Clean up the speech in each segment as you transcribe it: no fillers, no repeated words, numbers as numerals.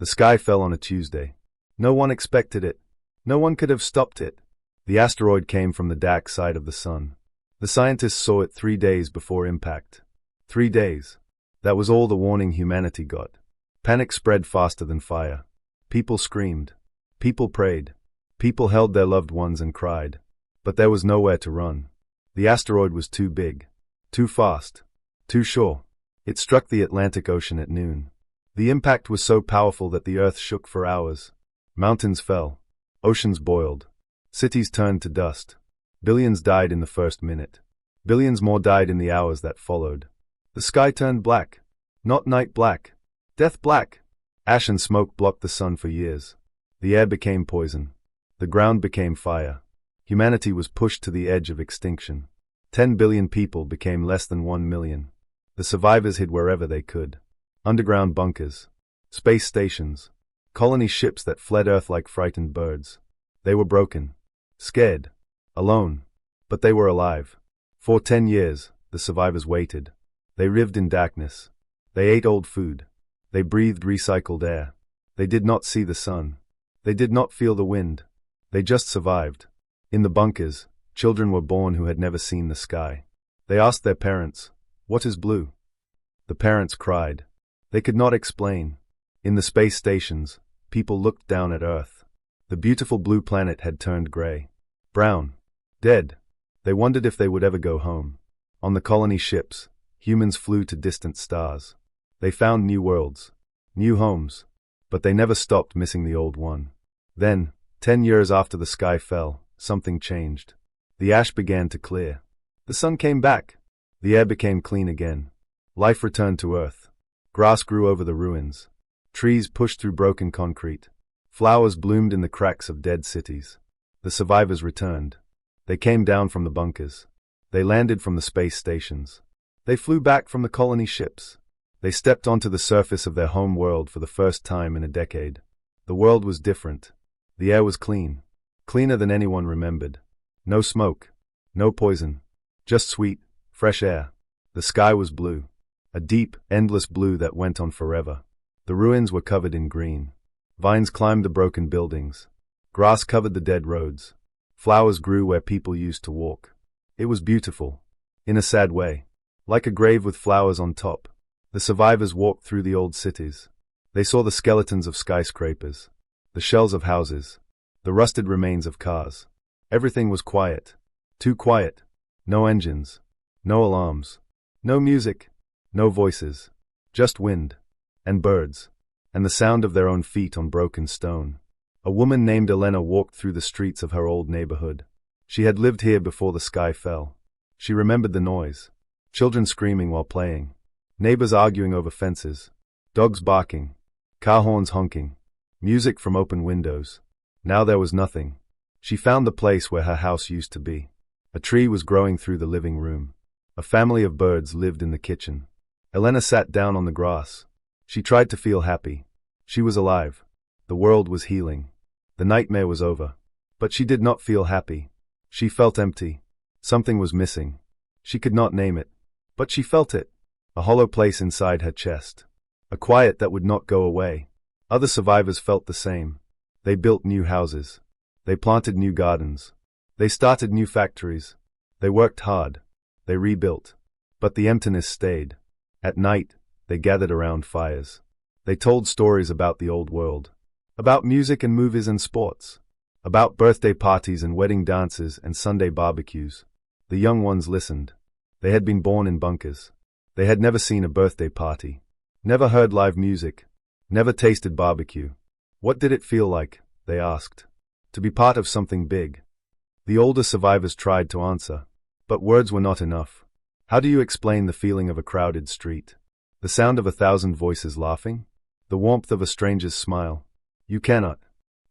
The sky fell on a Tuesday. No one expected it. No one could have stopped it. The asteroid came from the dark side of the sun. The scientists saw it 3 days before impact. 3 days. That was all the warning humanity got. Panic spread faster than fire. People screamed. People prayed. People held their loved ones and cried. But there was nowhere to run. The asteroid was too big. Too fast. Too sure. It struck the Atlantic Ocean at noon. The impact was so powerful that the Earth shook for hours. Mountains fell. Oceans boiled. Cities turned to dust. Billions died in the first minute. Billions more died in the hours that followed. The sky turned black. Not night black. Death black. Ash and smoke blocked the sun for years. The air became poison. The ground became fire. Humanity was pushed to the edge of extinction. 10 billion people became less than 1 million. The survivors hid wherever they could. Underground bunkers. Space stations. Colony ships that fled Earth like frightened birds. They were broken. Scared. Alone. But they were alive. For 10 years, the survivors waited. They lived in darkness. They ate old food. They breathed recycled air. They did not see the sun. They did not feel the wind. They just survived. In the bunkers, children were born who had never seen the sky. They asked their parents, "What is blue?" The parents cried. They could not explain. In the space stations, people looked down at Earth. The beautiful blue planet had turned gray. Brown. Dead. They wondered if they would ever go home. On the colony ships, humans flew to distant stars. They found new worlds. New homes. But they never stopped missing the old one. Then, 10 years after the sky fell, something changed. The ash began to clear. The sun came back. The air became clean again. Life returned to Earth. Grass grew over the ruins. Trees pushed through broken concrete. Flowers bloomed in the cracks of dead cities. The survivors returned. They came down from the bunkers. They landed from the space stations. They flew back from the colony ships. They stepped onto the surface of their home world for the first time in a decade. The world was different. The air was clean. Cleaner than anyone remembered. No smoke. No poison. Just sweet, fresh air. The sky was blue. A deep, endless blue that went on forever. The ruins were covered in green. Vines climbed the broken buildings. Grass covered the dead roads. Flowers grew where people used to walk. It was beautiful. In a sad way. Like a grave with flowers on top. The survivors walked through the old cities. They saw the skeletons of skyscrapers. The shells of houses. The rusted remains of cars. Everything was quiet. Too quiet. No engines. No alarms. No music. No voices. Just wind. And birds. And the sound of their own feet on broken stone. A woman named Elena walked through the streets of her old neighborhood. She had lived here before the sky fell. She remembered the noise. Children screaming while playing. Neighbors arguing over fences. Dogs barking. Car horns honking. Music from open windows. Now there was nothing. She found the place where her house used to be. A tree was growing through the living room. A family of birds lived in the kitchen. Elena sat down on the grass. She tried to feel happy. She was alive. The world was healing. The nightmare was over. But she did not feel happy. She felt empty. Something was missing. She could not name it. But she felt it. A hollow place inside her chest. A quiet that would not go away. Other survivors felt the same. They built new houses. They planted new gardens. They started new factories. They worked hard. They rebuilt. But the emptiness stayed. At night, they gathered around fires. They told stories about the old world. About music and movies and sports. About birthday parties and wedding dances and Sunday barbecues. The young ones listened. They had been born in bunkers. They had never seen a birthday party. Never heard live music. Never tasted barbecue. What did it feel like, they asked. To be part of something big. The older survivors tried to answer. But words were not enough. How do you explain the feeling of a crowded street? The sound of 1,000 voices laughing? The warmth of a stranger's smile? You cannot.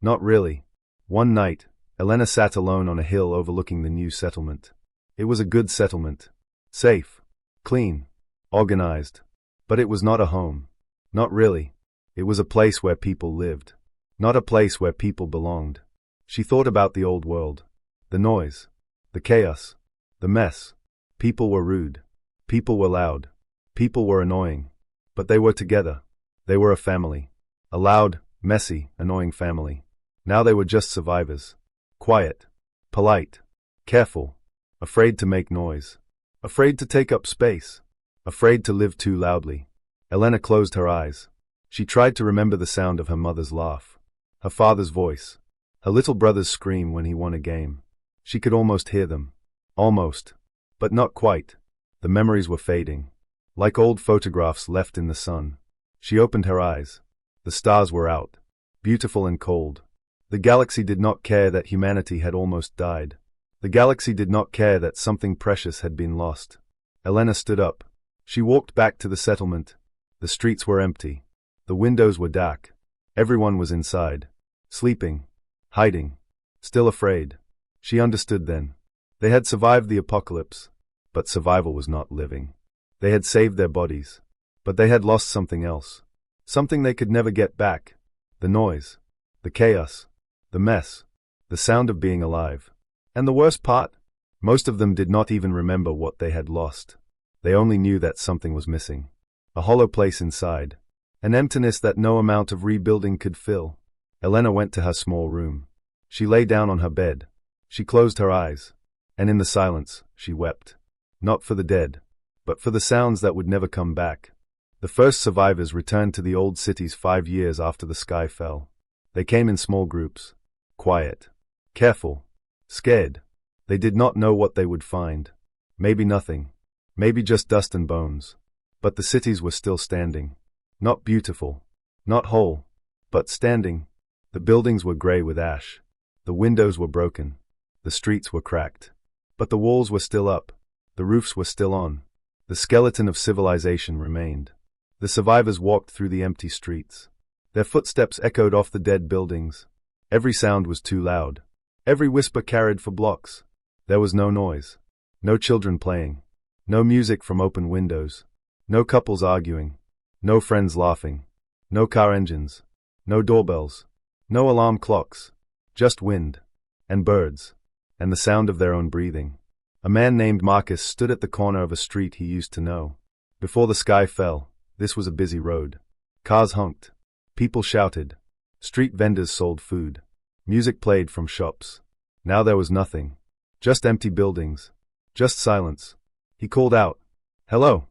Not really. One night, Elena sat alone on a hill overlooking the new settlement. It was a good settlement. Safe. Clean. Organized. But it was not a home. Not really. It was a place where people lived. Not a place where people belonged. She thought about the old world. The noise. The chaos. The mess. People were rude. People were loud. People were annoying. But they were together. They were a family. A loud, messy, annoying family. Now they were just survivors. Quiet. Polite. Careful. Afraid to make noise. Afraid to take up space. Afraid to live too loudly. Elena closed her eyes. She tried to remember the sound of her mother's laugh. Her father's voice. Her little brother's scream when he won a game. She could almost hear them. Almost. But not quite. The memories were fading. Like old photographs left in the sun. She opened her eyes. The stars were out. Beautiful and cold. The galaxy did not care that humanity had almost died. The galaxy did not care that something precious had been lost. Elena stood up. She walked back to the settlement. The streets were empty. The windows were dark. Everyone was inside. Sleeping. Hiding. Still afraid. She understood then. They had survived the apocalypse. But survival was not living. They had saved their bodies. But they had lost something else. Something they could never get back. The noise. The chaos. The mess. The sound of being alive. And the worst part? Most of them did not even remember what they had lost. They only knew that something was missing. A hollow place inside. An emptiness that no amount of rebuilding could fill. Elena went to her small room. She lay down on her bed. She closed her eyes. And in the silence, she wept. Not for the dead, but for the sounds that would never come back. The first survivors returned to the old cities 5 years after the sky fell. They came in small groups. Quiet. Careful. Scared. They did not know what they would find. Maybe nothing. Maybe just dust and bones. But the cities were still standing. Not beautiful. Not whole. But standing. The buildings were gray with ash. The windows were broken. The streets were cracked. But the walls were still up. The roofs were still on. The skeleton of civilization remained. The survivors walked through the empty streets. Their footsteps echoed off the dead buildings. Every sound was too loud. Every whisper carried for blocks. There was no noise. No children playing. No music from open windows. No couples arguing. No friends laughing. No car engines. No doorbells. No alarm clocks. Just wind. And birds. And the sound of their own breathing. A man named Marcus stood at the corner of a street he used to know. Before the sky fell, this was a busy road. Cars honked. People shouted. Street vendors sold food. Music played from shops. Now there was nothing. Just empty buildings. Just silence. He called out, "Hello."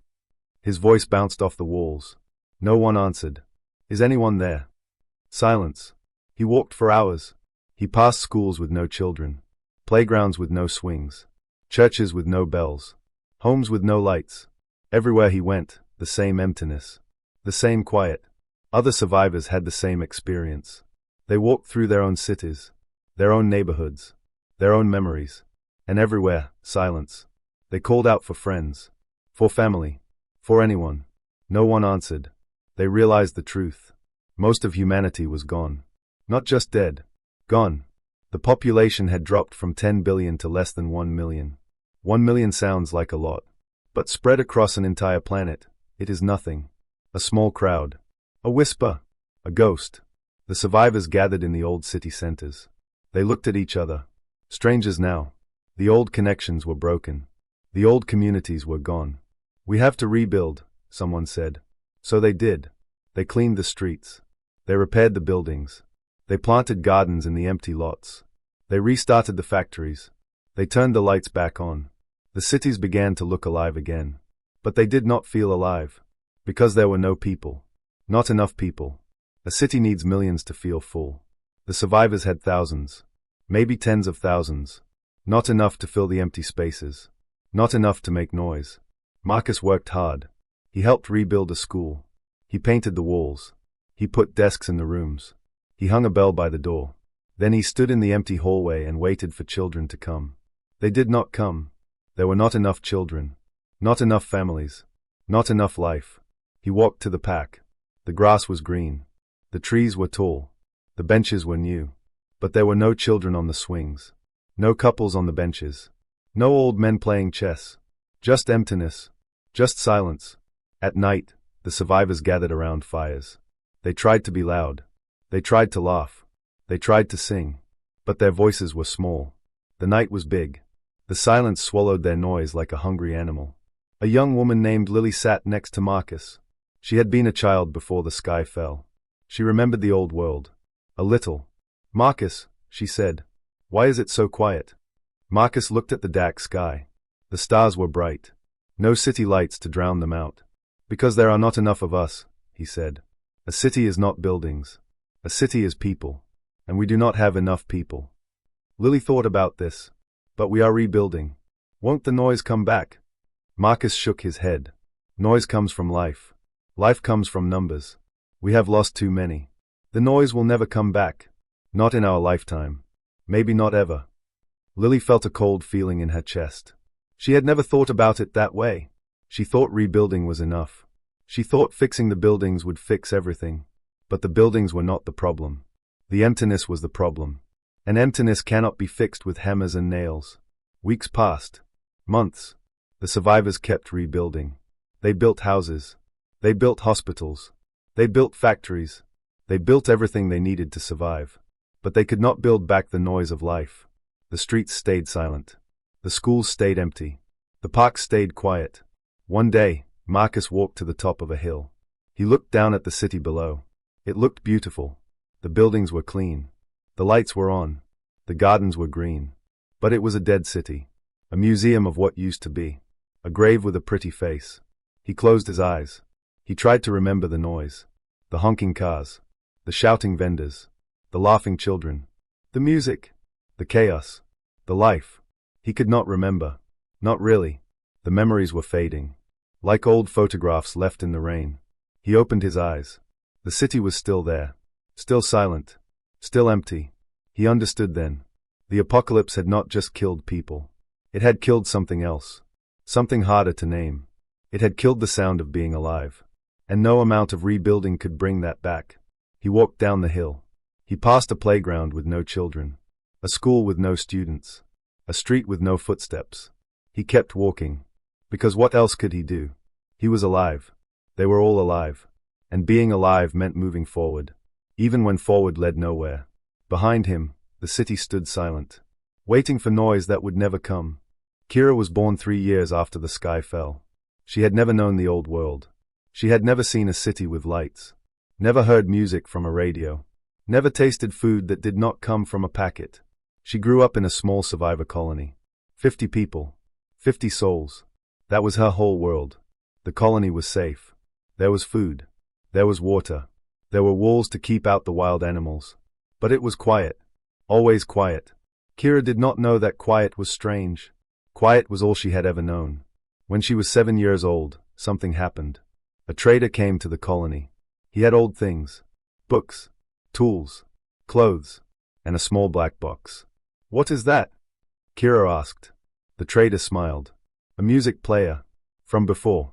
His voice bounced off the walls. No one answered. "Is anyone there?" Silence. He walked for hours. He passed schools with no children. Playgrounds with no swings. Churches with no bells. Homes with no lights. Everywhere he went, the same emptiness. The same quiet. Other survivors had the same experience. They walked through their own cities. Their own neighborhoods. Their own memories. And everywhere, silence. They called out for friends. For family. For anyone. No one answered. They realized the truth. Most of humanity was gone. Not just dead. Gone. The population had dropped from 10 billion to less than 1 million. 1 million sounds like a lot. But spread across an entire planet, it is nothing. A small crowd. A whisper. A ghost. The survivors gathered in the old city centers. They looked at each other. Strangers now. The old connections were broken. The old communities were gone. "We have to rebuild," someone said. So they did. They cleaned the streets. They repaired the buildings. They planted gardens in the empty lots. They restarted the factories. They turned the lights back on. The cities began to look alive again. But they did not feel alive. Because there were no people. Not enough people. A city needs millions to feel full. The survivors had thousands. Maybe tens of thousands. Not enough to fill the empty spaces. Not enough to make noise. Marcus worked hard. He helped rebuild a school. He painted the walls. He put desks in the rooms. He hung a bell by the door. Then he stood in the empty hallway and waited for children to come. They did not come. There were not enough children. Not enough families. Not enough life. He walked to the pack. The grass was green. The trees were tall. The benches were new. But there were no children on the swings. No couples on the benches. No old men playing chess. Just emptiness. Just silence. At night, the survivors gathered around fires. They tried to be loud. They tried to laugh. They tried to sing. But their voices were small. The night was big. The silence swallowed their noise like a hungry animal. A young woman named Lily sat next to Marcus. She had been a child before the sky fell. She remembered the old world. A little. Marcus, she said. Why is it so quiet? Marcus looked at the dark sky. The stars were bright. No city lights to drown them out. Because there are not enough of us, he said. A city is not buildings. A city is people. And we do not have enough people. Lily thought about this. But we are rebuilding. Won't the noise come back? Marcus shook his head. Noise comes from life. Life comes from numbers. We have lost too many. The noise will never come back. Not in our lifetime. Maybe not ever. Lily felt a cold feeling in her chest. She had never thought about it that way. She thought rebuilding was enough. She thought fixing the buildings would fix everything. But the buildings were not the problem. The emptiness was the problem. And emptiness cannot be fixed with hammers and nails. Weeks passed. Months. The survivors kept rebuilding. They built houses. They built hospitals. They built factories. They built everything they needed to survive. But they could not build back the noise of life. The streets stayed silent. The schools stayed empty. The parks stayed quiet. One day, Marcus walked to the top of a hill. He looked down at the city below. It looked beautiful. The buildings were clean. The lights were on. The gardens were green. But it was a dead city. A museum of what used to be. A grave with a pretty face. He closed his eyes. He tried to remember the noise. The honking cars. The shouting vendors. The laughing children. The music. The chaos. The life. He could not remember. Not really. The memories were fading. Like old photographs left in the rain. He opened his eyes. The city was still there. Still silent. Still empty. He understood then. The apocalypse had not just killed people. It had killed something else. Something harder to name. It had killed the sound of being alive. And no amount of rebuilding could bring that back. He walked down the hill. He passed a playground with no children. A school with no students. A street with no footsteps. He kept walking. Because what else could he do? He was alive. They were all alive. And being alive meant moving forward. Even when forward led nowhere. Behind him, the city stood silent. Waiting for noise that would never come. Kira was born 3 years after the sky fell. She had never known the old world. She had never seen a city with lights. Never heard music from a radio. Never tasted food that did not come from a packet. She grew up in a small survivor colony. 50 people. 50 souls. That was her whole world. The colony was safe. There was food. There was water. There were walls to keep out the wild animals. But it was quiet. Always quiet. Kira did not know that quiet was strange. Quiet was all she had ever known. When she was 7 years old, something happened. A trader came to the colony. He had old things. Books. Tools. Clothes. And a small black box. What is that? Kira asked. The trader smiled. A music player. From before.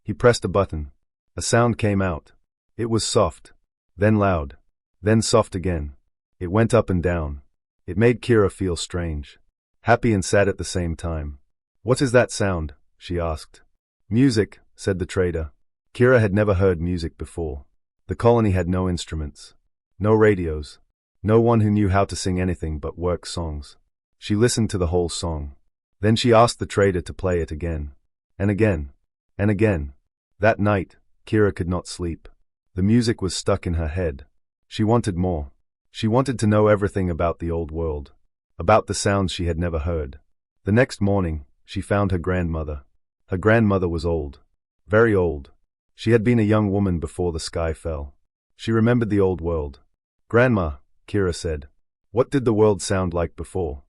He pressed a button. A sound came out. It was soft. Then loud. Then soft again. It went up and down. It made Kira feel strange. Happy and sad at the same time. What is that sound? She asked. Music, said the trader. Kira had never heard music before. The colony had no instruments. No radios. No one who knew how to sing anything but work songs. She listened to the whole song. Then she asked the trader to play it again. And again. And again. That night, Kira could not sleep. The music was stuck in her head. She wanted more. She wanted to know everything about the old world. About the sounds she had never heard. The next morning, she found her grandmother. Her grandmother was old. Very old. She had been a young woman before the sky fell. She remembered the old world. Grandma, Kira said. What did the world sound like before?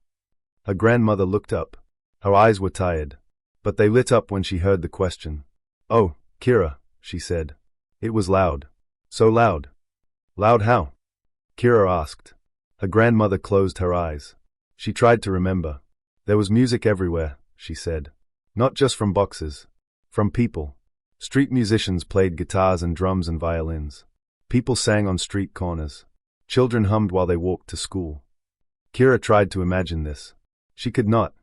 Her grandmother looked up. Her eyes were tired. But they lit up when she heard the question. Oh, Kira, she said. It was loud. So loud. Loud how? Kira asked. Her grandmother closed her eyes. She tried to remember. There was music everywhere, she said. Not just from boxes. From people. Street musicians played guitars and drums and violins. People sang on street corners. Children hummed while they walked to school. Kira tried to imagine this. She could not.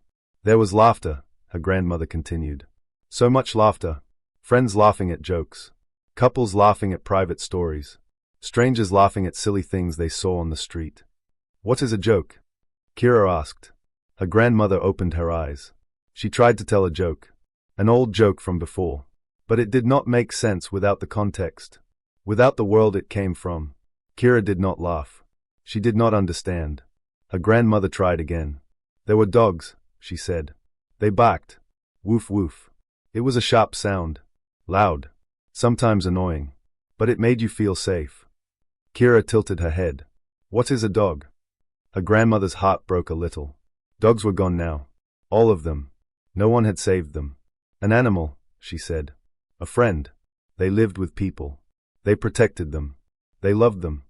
There was laughter, her grandmother continued. So much laughter. Friends laughing at jokes. Couples laughing at private stories. Strangers laughing at silly things they saw on the street. What is a joke? Kira asked. Her grandmother opened her eyes. She tried to tell a joke. An old joke from before. But it did not make sense without the context. Without the world it came from. Kira did not laugh. She did not understand. Her grandmother tried again. There were dogs, she said. They barked. Woof woof. It was a sharp sound. Loud. Sometimes annoying. But it made you feel safe. Kira tilted her head. What is a dog? Her grandmother's heart broke a little. Dogs were gone now. All of them. No one had saved them. An animal, she said. A friend. They lived with people. They protected them. They loved them.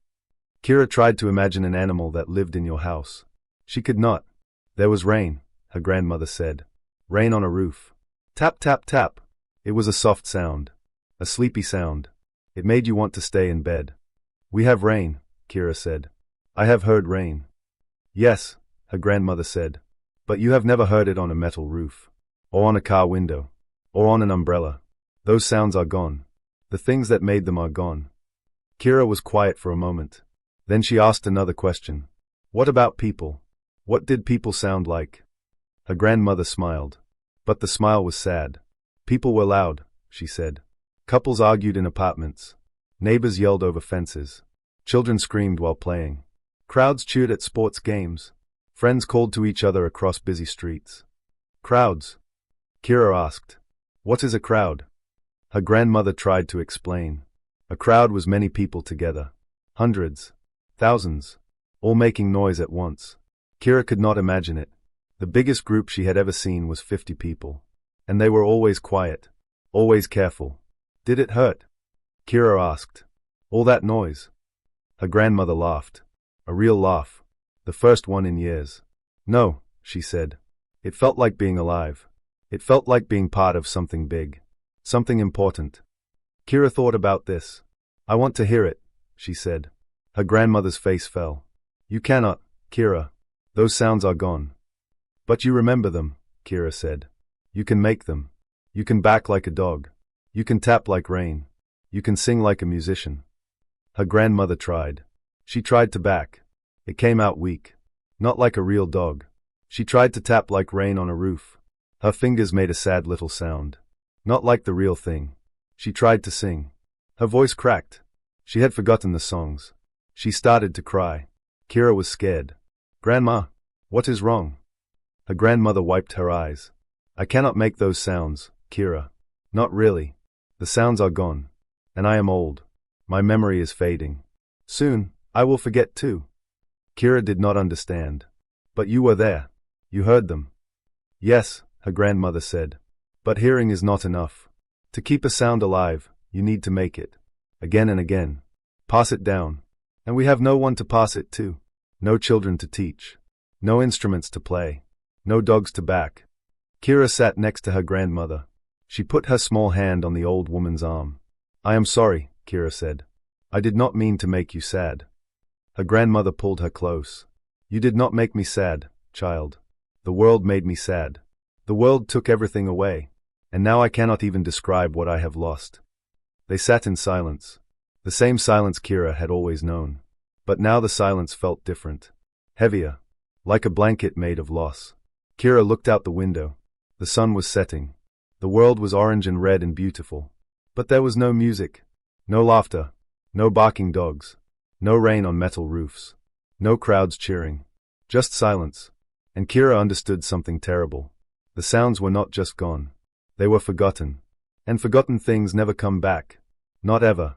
Kira tried to imagine an animal that lived in your house. She could not. There was rain, her grandmother said. Rain on a roof. Tap, tap, tap. It was a soft sound. A sleepy sound. It made you want to stay in bed. We have rain, Kira said. I have heard rain. Yes, her grandmother said. But you have never heard it on a metal roof. Or on a car window. Or on an umbrella. Those sounds are gone. The things that made them are gone. Kira was quiet for a moment. Then she asked another question. What about people? What did people sound like? Her grandmother smiled. But the smile was sad. People were loud, she said. Couples argued in apartments. Neighbors yelled over fences. Children screamed while playing. Crowds cheered at sports games. Friends called to each other across busy streets. Crowds. Kira asked. What is a crowd? Her grandmother tried to explain. A crowd was many people together. Hundreds. Thousands. All making noise at once. Kira could not imagine it. The biggest group she had ever seen was 50 people. And they were always quiet. Always careful. Did it hurt? Kira asked. All that noise. Her grandmother laughed. A real laugh. The first one in years. No, she said. It felt like being alive. It felt like being part of something big. Something important. Kira thought about this. I want to hear it, she said. Her grandmother's face fell. You cannot, Kira. Those sounds are gone. But you remember them, Kira said. You can make them. You can bark like a dog. You can tap like rain. You can sing like a musician. Her grandmother tried. She tried to bark. It came out weak. Not like a real dog. She tried to tap like rain on a roof. Her fingers made a sad little sound. Not like the real thing. She tried to sing. Her voice cracked. She had forgotten the songs. She started to cry. Kira was scared. Grandma, what is wrong? Her grandmother wiped her eyes. I cannot make those sounds, Kira. Not really. The sounds are gone. And I am old. My memory is fading. Soon, I will forget too. Kira did not understand. But you were there. You heard them. Yes, her grandmother said. But hearing is not enough. To keep a sound alive, you need to make it. Again and again. Pass it down. And we have no one to pass it to. No children to teach. No instruments to play. No dogs to back. Kira sat next to her grandmother. She put her small hand on the old woman's arm. I am sorry, Kira said. I did not mean to make you sad. Her grandmother pulled her close. You did not make me sad, child. The world made me sad. The world took everything away. And now I cannot even describe what I have lost. They sat in silence. The same silence Kira had always known. But now the silence felt different. Heavier. Like a blanket made of loss. Kira looked out the window. The sun was setting. The world was orange and red and beautiful. But there was no music. No laughter. No barking dogs. No rain on metal roofs. No crowds cheering. Just silence. And Kira understood something terrible. The sounds were not just gone. They were forgotten. And forgotten things never come back. Not ever.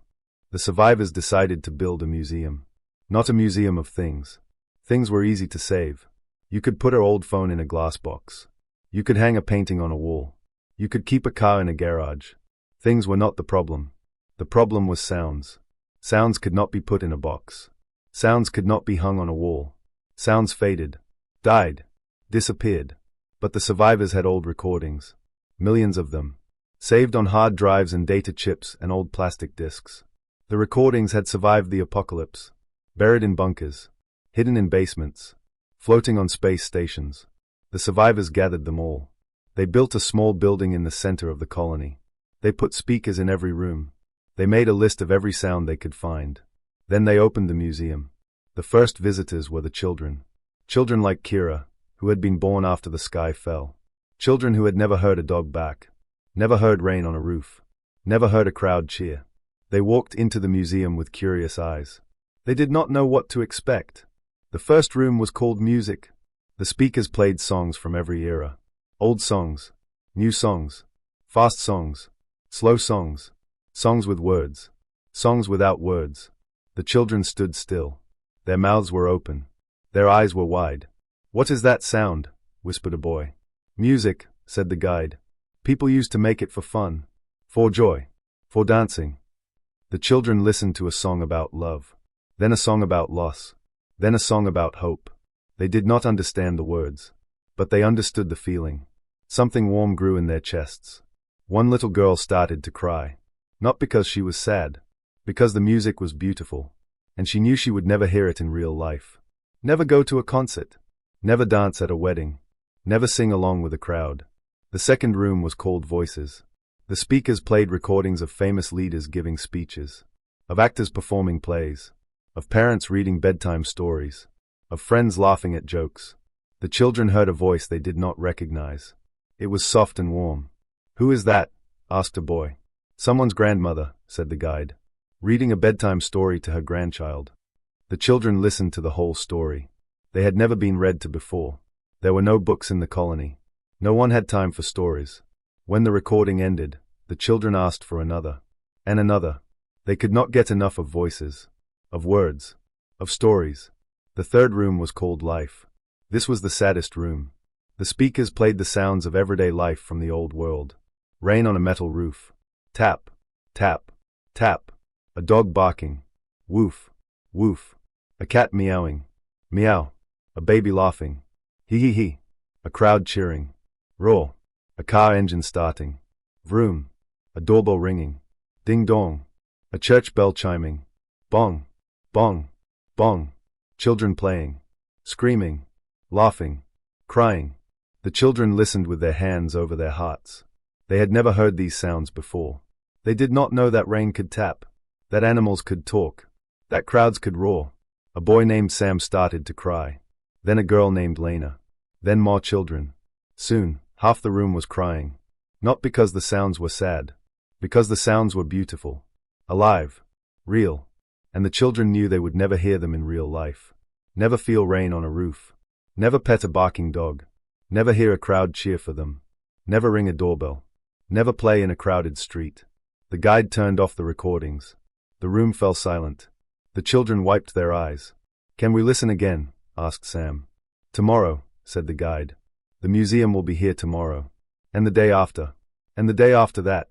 The survivors decided to build a museum. Not a museum of things. Things were easy to save. You could put an old phone in a glass box. You could hang a painting on a wall. You could keep a car in a garage. Things were not the problem. The problem was sounds. Sounds could not be put in a box. Sounds could not be hung on a wall. Sounds faded. Died. Disappeared. But the survivors had old recordings. Millions of them. Saved on hard drives and data chips and old plastic discs. The recordings had survived the apocalypse. Buried in bunkers. Hidden in basements. Floating on space stations. The survivors gathered them all. They built a small building in the center of the colony. They put speakers in every room. They made a list of every sound they could find. Then they opened the museum. The first visitors were the children. Children like Kira, who had been born after the sky fell. Children who had never heard a dog bark. Never heard rain on a roof. Never heard a crowd cheer. They walked into the museum with curious eyes. They did not know what to expect. The first room was called music. The speakers played songs from every era. Old songs, new songs, fast songs, slow songs, songs with words, songs without words. The children stood still. Their mouths were open. Their eyes were wide. "What is that sound?" whispered a boy. "Music," said the guide. "People used to make it for fun, for joy, for dancing." The children listened to a song about love, then a song about loss, then a song about hope. They did not understand the words, but they understood the feeling. Something warm grew in their chests. One little girl started to cry, not because she was sad, because the music was beautiful, and she knew she would never hear it in real life. Never go to a concert, never dance at a wedding, never sing along with a crowd. The second room was called voices. The speakers played recordings of famous leaders giving speeches, of actors performing plays, of parents reading bedtime stories, of friends laughing at jokes. The children heard a voice they did not recognize. It was soft and warm. "Who is that?" asked a boy. "Someone's grandmother," said the guide, reading a bedtime story to her grandchild. The children listened to the whole story. They had never been read to before. There were no books in the colony. No one had time for stories. When the recording ended, the children asked for another, and another. They could not get enough of voices, of words, of stories. The third room was called life. This was the saddest room. The speakers played the sounds of everyday life from the old world. Rain on a metal roof. Tap, tap, tap. A dog barking. Woof, woof. A cat meowing. Meow. A baby laughing. Hee hee hee. A crowd cheering. Roar. A car engine starting. Vroom. A doorbell ringing. Ding dong. A church bell chiming. Bong. Bong. Bong. Children playing. Screaming. Laughing. Crying. The children listened with their hands over their hearts. They had never heard these sounds before. They did not know that rain could tap, that animals could talk, that crowds could roar. A boy named Sam started to cry. Then a girl named Lena. Then more children. Soon, half the room was crying. Not because the sounds were sad, because the sounds were beautiful, alive, real, and the children knew they would never hear them in real life. Never feel rain on a roof. Never pet a barking dog. Never hear a crowd cheer for them. Never ring a doorbell. Never play in a crowded street. The guide turned off the recordings. The room fell silent. The children wiped their eyes. "Can we listen again?" asked Sam. "Tomorrow," said the guide. "The museum will be here tomorrow. And the day after. And the day after that."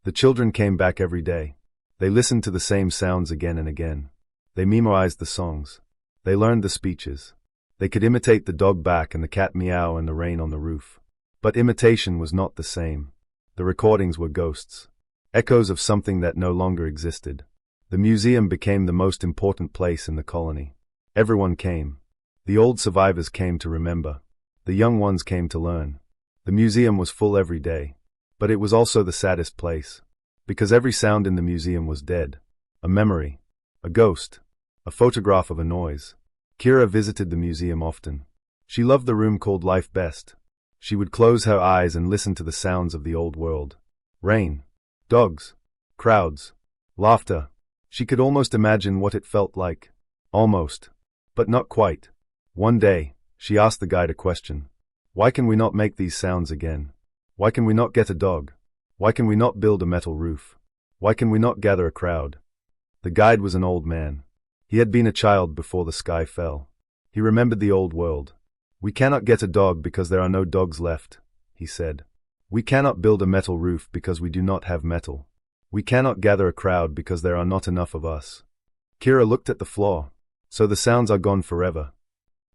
The children came back every day. They listened to the same sounds again and again. They memorized the songs. They learned the speeches. They could imitate the dog bark and the cat meow and the rain on the roof. But imitation was not the same. The recordings were ghosts. Echoes of something that no longer existed. The museum became the most important place in the colony. Everyone came. The old survivors came to remember. The young ones came to learn. The museum was full every day. But it was also the saddest place. Because every sound in the museum was dead. A memory. A ghost. A photograph of a noise. Kira visited the museum often. She loved the room called Life best. She would close her eyes and listen to the sounds of the old world. Rain. Dogs. Crowds. Laughter. She could almost imagine what it felt like. Almost. But not quite. One day, she asked the guide a question. "Why can we not make these sounds again? Why can we not get a dog? Why can we not build a metal roof? Why can we not gather a crowd?" The guide was an old man. He had been a child before the sky fell. He remembered the old world. "We cannot get a dog because there are no dogs left," he said. "We cannot build a metal roof because we do not have metal. We cannot gather a crowd because there are not enough of us." Kira looked at the floor. "So the sounds are gone forever."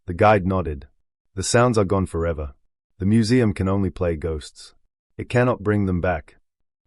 The guide nodded. "The sounds are gone forever. The museum can only play ghosts. It cannot bring them back."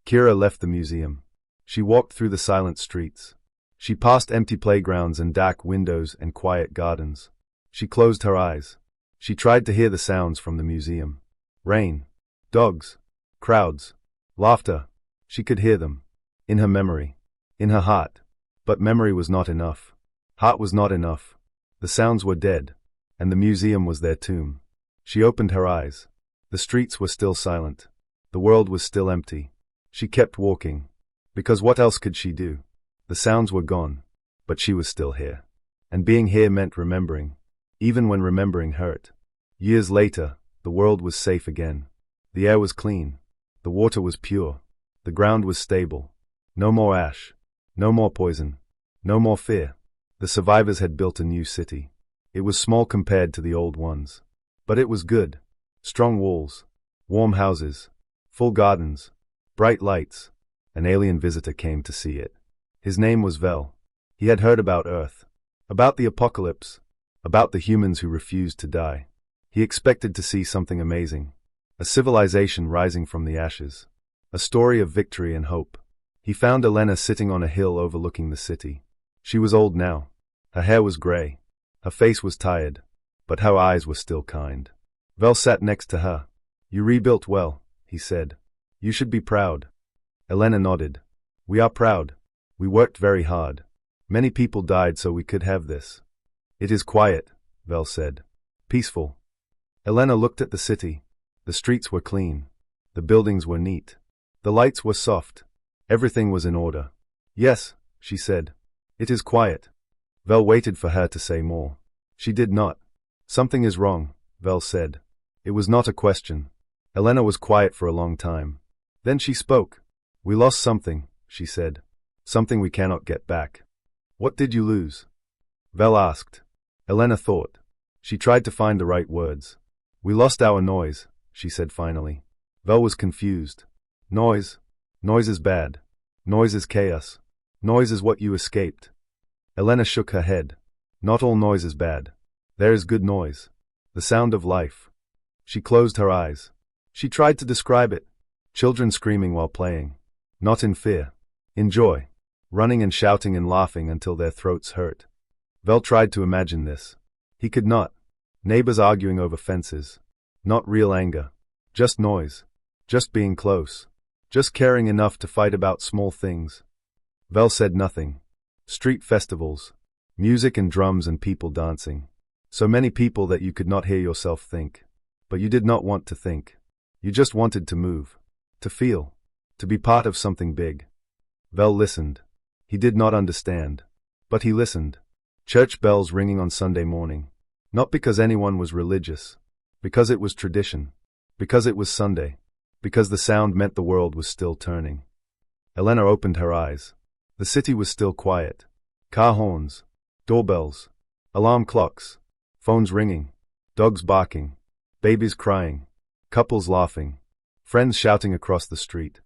Kira left the museum. She walked through the silent streets. She passed empty playgrounds and dark windows and quiet gardens. She closed her eyes. She tried to hear the sounds from the museum. Rain. Dogs. Crowds. Laughter. She could hear them. In her memory. In her heart. But memory was not enough. Heart was not enough. The sounds were dead. And the museum was their tomb. She opened her eyes. The streets were still silent. The world was still empty. She kept walking. Because what else could she do? The sounds were gone. But she was still here. And being here meant remembering, even when remembering hurt. Years later, the world was safe again. The air was clean. The water was pure. The ground was stable. No more ash. No more poison. No more fear. The survivors had built a new city. It was small compared to the old ones. But it was good. Strong walls. Warm houses. Full gardens. Bright lights. An alien visitor came to see it. His name was Vel. He had heard about Earth. About the apocalypse. About the humans who refused to die. He expected to see something amazing. A civilization rising from the ashes. A story of victory and hope. He found Elena sitting on a hill overlooking the city. She was old now. Her hair was gray. Her face was tired. But her eyes were still kind. Vel sat next to her. "You rebuilt well," he said. "You should be proud." Elena nodded. "We are proud. We worked very hard. Many people died so we could have this." "It is quiet," Vel said. "Peaceful." Elena looked at the city. The streets were clean. The buildings were neat. The lights were soft. Everything was in order. "Yes," she said. "It is quiet." Vel waited for her to say more. She did not. "Something is wrong," Vel said. It was not a question. Elena was quiet for a long time. Then she spoke. "We lost something," she said. "Something we cannot get back." "What did you lose?" Vel asked. Elena thought. She tried to find the right words. "We lost our noise," she said finally. Vel was confused. "Noise? Noise is bad. Noise is chaos. Noise is what you escaped." Elena shook her head. "Not all noise is bad. There is good noise. The sound of life." She closed her eyes. She tried to describe it. Children screaming while playing. Not in fear. In joy. Running and shouting and laughing until their throats hurt. Vel tried to imagine this. He could not. Neighbors arguing over fences. Not real anger. Just noise. Just being close. Just caring enough to fight about small things. Vel said nothing. Street festivals. Music and drums and people dancing. So many people that you could not hear yourself think. But you did not want to think. You just wanted to move. To feel. To be part of something big. Vel listened. He did not understand. But he listened. Church bells ringing on Sunday morning. Not because anyone was religious. Because it was tradition. Because it was Sunday. Because the sound meant the world was still turning. Elena opened her eyes. The city was still quiet. Car horns. Doorbells. Alarm clocks. Phones ringing. Dogs barking. Babies crying. Couples laughing. Friends shouting across the street.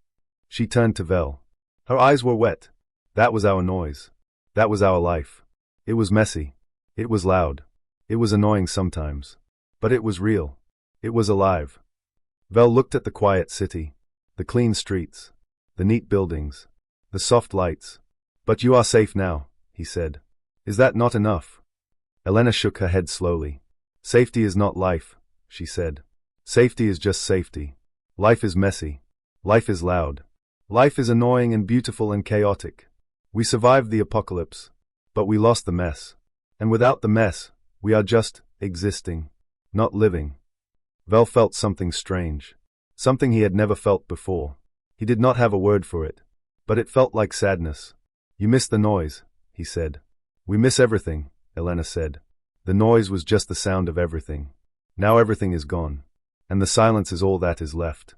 She turned to Vel. Her eyes were wet. "That was our noise. That was our life. It was messy. It was loud. It was annoying sometimes. But it was real. It was alive." Vel looked at the quiet city. The clean streets. The neat buildings. The soft lights. "But you are safe now," he said. "Is that not enough?" Elena shook her head slowly. "Safety is not life," she said. "Safety is just safety. Life is messy. Life is loud. Life is annoying and beautiful and chaotic. We survived the apocalypse. But we lost the mess. And without the mess, we are just existing. Not living." Vel felt something strange. Something he had never felt before. He did not have a word for it. But it felt like sadness. "You miss the noise," he said. "We miss everything," Elena said. "The noise was just the sound of everything. Now everything is gone. And the silence is all that is left."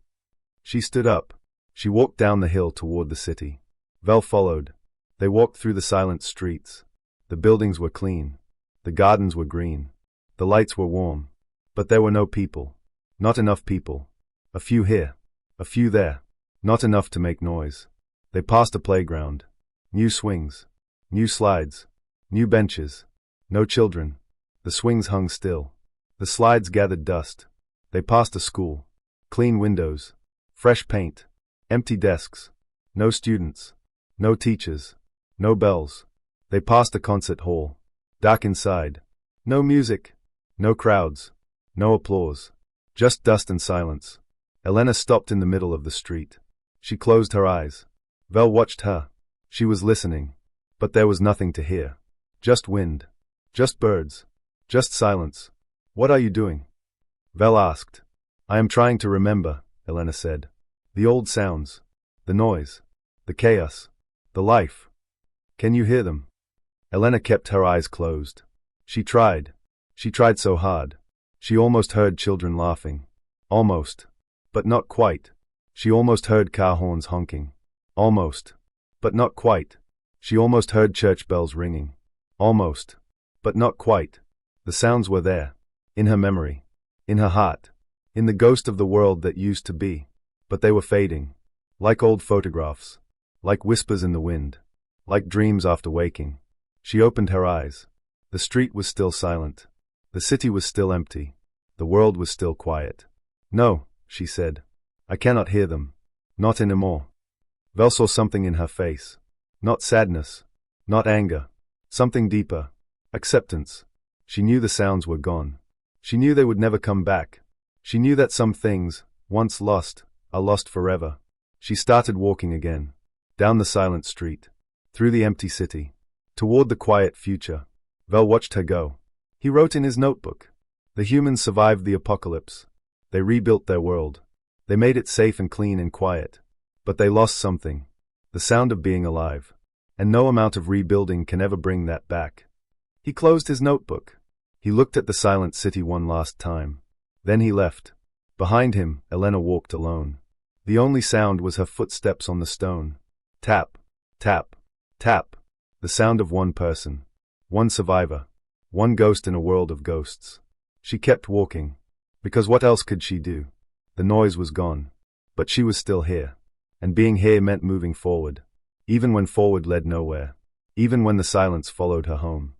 She stood up. She walked down the hill toward the city. Vel followed. They walked through the silent streets. The buildings were clean. The gardens were green. The lights were warm. But there were no people. Not enough people. A few here. A few there. Not enough to make noise. They passed a playground. New swings. New slides. New benches. No children. The swings hung still. The slides gathered dust. They passed a school. Clean windows. Fresh paint. Empty desks. No students. No teachers. No bells. They passed a concert hall. Dark inside. No music. No crowds. No applause. Just dust and silence. Elena stopped in the middle of the street. She closed her eyes. Vel watched her. She was listening. But there was nothing to hear. Just wind. Just birds. Just silence. "What are you doing?" Vel asked. "I am trying to remember," Elena said. "The old sounds. The noise. The chaos. The life. Can you hear them?" Elena kept her eyes closed. She tried. She tried so hard. She almost heard children laughing. Almost. But not quite. She almost heard car horns honking. Almost. But not quite. She almost heard church bells ringing. Almost. But not quite. The sounds were there. In her memory. In her heart. In the ghost of the world that used to be. But they were fading. Like old photographs. Like whispers in the wind. Like dreams after waking. She opened her eyes. The street was still silent. The city was still empty. The world was still quiet. No, she said. I cannot hear them. Not anymore. Vel saw something in her face. Not sadness. Not anger. Something deeper. Acceptance. She knew the sounds were gone. She knew they would never come back. She knew that some things, once lost, are lost forever. She started walking again. Down the silent street. Through the empty city. Toward the quiet future. Vel watched her go. He wrote in his notebook. The humans survived the apocalypse. They rebuilt their world. They made it safe and clean and quiet. But they lost something. The sound of being alive. And no amount of rebuilding can ever bring that back. He closed his notebook. He looked at the silent city one last time. Then he left. Behind him, Elena walked alone. The only sound was her footsteps on the stone. Tap, tap, tap. The sound of one person. One survivor. One ghost in a world of ghosts. She kept walking. Because what else could she do? The noise was gone. But she was still here. And being here meant moving forward. Even when forward led nowhere. Even when the silence followed her home.